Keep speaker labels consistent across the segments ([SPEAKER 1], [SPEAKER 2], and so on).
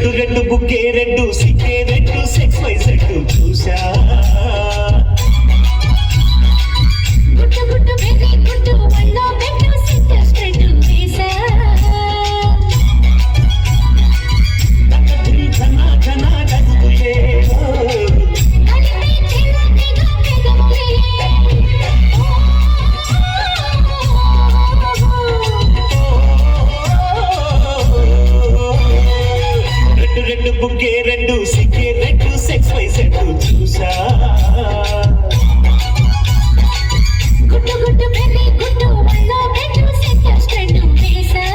[SPEAKER 1] red red బుక్కే red సిక్కే red సెక్స్ వై సెట్టు చూసా
[SPEAKER 2] గుట్టు గుట్టు బెర్రీ గుట్టు వల్లో పెట్టు సిట్టు స్ట్రెట్ వేసా
[SPEAKER 1] కథరి ఘన ఘన గదులే
[SPEAKER 2] కలిపి తెగ తెగములే
[SPEAKER 1] రెడ్డు రెడ్డు బుక్కే రెడ్డు సిక్కే రెడ్డు సెక్స్ వై సెట్టు చూసా
[SPEAKER 2] గుట్టు గుట్టు బెర్రీ గుట్టు వల్లో పెట్టు సిట్టు స్ట్రెట్ వేసా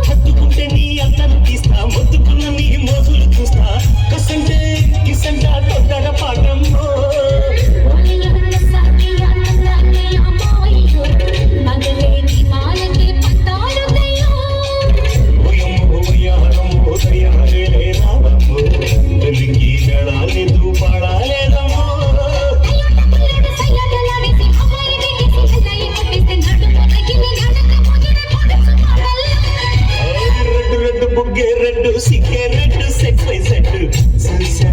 [SPEAKER 1] హత్తుకుంటే నీ అంతను తీస్తా మొత్తుకున్న నీ మోజులు చూస్తా కసంటే కిసంటా తొందర పాఠంలో ఓయమ్మో ఓయారమ్మో దయాలే రావమ్మో వెలికి గడాలి దూపాడాలేదమ్మో రెడ్డు రెడ్డు బుగ్గే రెడ్డు సిక్కే రెడ్డు సెక్స్ వై సెట్టు చూసా